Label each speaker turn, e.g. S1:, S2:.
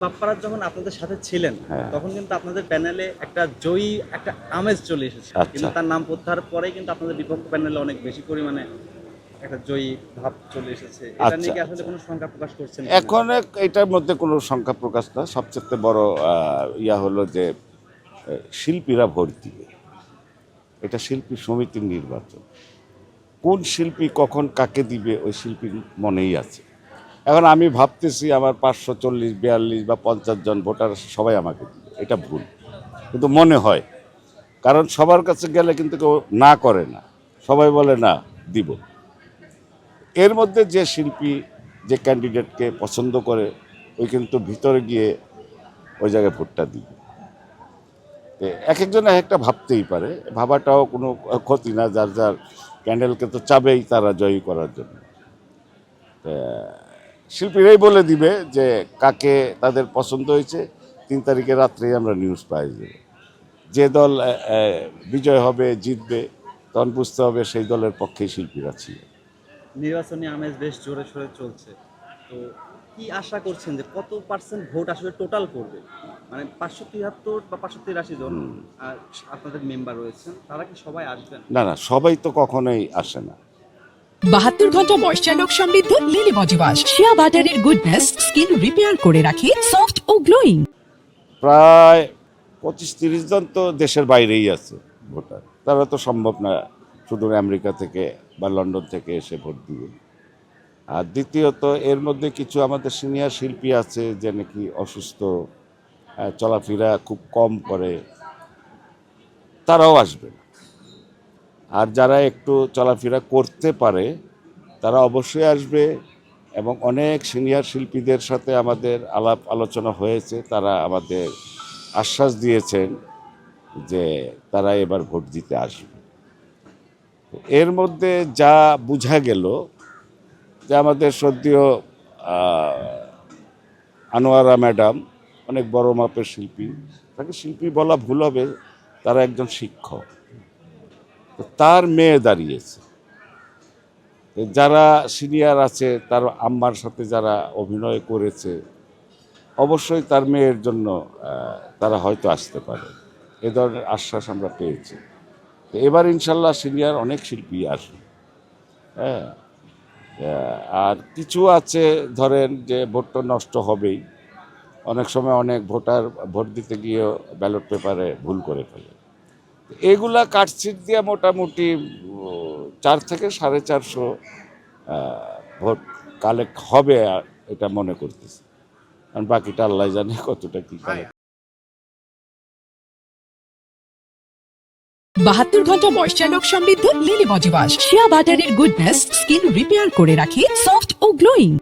S1: পাপ্পারাজ যখন আপনাদের সাথে ছিলেন
S2: হ্যাঁ।
S1: তখন কিন্তু আপনাদের প্যানেলে একটা জয়ী একটা আমেজ চলে এসেছে,
S2: আচ্ছা।
S1: কিন্তু তার নাম প্রত্যাহার পরে কিন্তু আপনাদের বিপক্ষ প্যানেলে অনেক বেশি পরিমাণে একটা জয়ী ভাব চলে এসেছে। এটা নিয়ে
S2: আচ্ছা,
S1: কি আসলে কোনো শঙ্কা প্রকাশ করছেন কিনা?
S2: এখন এটার মধ্যে কোনো সংখ্যা প্রকাশ না। সবচেয়ে বড় ইয়া হলো যে শিল্পীরা ভোট দিবে। এটা শিল্পী সমিতির নির্বাচন। কোন শিল্পী কখন কাকে দিবে ওই শিল্পীর মনেই আছে। এখন আমি ভাবতেছি আমার 540, 42 বা 50 জন ভোটার সবাই আমাকে দিবে, এটা ভুল, কিন্তু মনে হয়। কারণ সবার কাছে গেলে কিন্তু কেউ না করে না, সবাই বলে না দিব। এর মধ্যে যে শিল্পী যে ক্যান্ডিডেটকে পছন্দ করে ওই কিন্তু ভিতরে গিয়ে ওই জায়গায় ভোটটা দিবে। এক একজন এক একটা ভাবতেই পারে, ভাবাটাও কোনো ক্ষতি না। যার যার ক্যান্ডেলকে তো চাবেই তারা জয়ী করার জন্য। শিল্পীরাই বলে দিবে যে কাকে তাদের পছন্দ হয়েছে। 3 তারিখে রাত্রেই আমরা নিউজ পাই যাবে। যে দল বিজয় হবে, জিতবে, তখন বুঝতে হবে সেই দলের পক্ষেই শিল্পীরা ছিল।
S1: নির্বাচনী আমেজ বেশ জোরে সোরে চলছে, তো কি আশা করছেন যে কত পার্সেন্ট ভোট আসলে টোটাল করবে? মানে 573 বা 583 জন আর আপনাদের মেম্বার রয়েছেন, তারা কি সবাই আসবেন?
S2: না না, সবাই তো কখনোই আসে না।
S3: 72 ঘন্টা ময়েশ্চার লোক সমৃদ্ধ লিলি বডি ওয়াশ শিয়া বাটারের গুডনেস স্কিন রিপেয়ার করে রাখে সফট ও গ্লোয়িং।
S2: প্রায় 25-30 জন তো দেশের বাইরেই আছে ভোটার। তারা তো সম্ভব না শুধু আমেরিকা থেকে বা লন্ডন থেকে এসে ভোট দিবে। আর দ্বিতীয়ত এর মধ্যে কিছু আমাদের সিনিয়র শিল্পী আছে যে নাকি অসুস্থ, চলাফেরা খুব কম করে, তারাও আসবে না। আর যারা একটু চলাফেরা করতে পারে তারা অবশ্যই আসবে। এবং অনেক সিনিয়র শিল্পীদের সাথে আমাদের আলাপ আলোচনা হয়েছে, তারা আমাদের আশ্বাস দিয়েছেন যে তারা এবার ভোট দিতে আসবে। এর মধ্যে যা বোঝা গেল যে আমাদের সদ্যীয় আনোয়ারা ম্যাডাম অনেক বড় মাপের শিল্পী, তাকে শিল্পী বলা ভুল হবে, তারা একজন শিক্ষক। তো তার মেয়ে দাঁড়িয়েছে। যারা সিনিয়র আছে তার আম্মার সাথে যারা অভিনয় করেছে, অবশ্যই তার মেয়ের জন্য তারা হয়তো আসতে পারে, এ ধরনের আশ্বাস আমরা পেয়েছি। তো এবার ইনশাল্লাহ সিনিয়র অনেক শিল্পী আসবে। হ্যাঁ, আর কিছু আছে ধরেন যে ভোটটা নষ্ট হবেই, অনেক সময় অনেক ভোটার ভোট দিতে গিয়েও ব্যালট পেপারে ভুল করে ফেলে। এগুলা কাটছিট দিয়ে মোটামুটি 4 থেকে 450 ভোট কালেক্ট হবে এটা মনে করতেছি। কারণ বাকিটা আল্লাহ জানে কতটা কি কালেক্ট।
S3: 72 ঘন্টা ময়েশ্চার লোক সমৃদ্ধ লিলি বডি ওয়াশ শিয়া বাটারের গুডনেস স্কিন রিপেয়ার করে রাখে সফট ও গ্লোয়িং।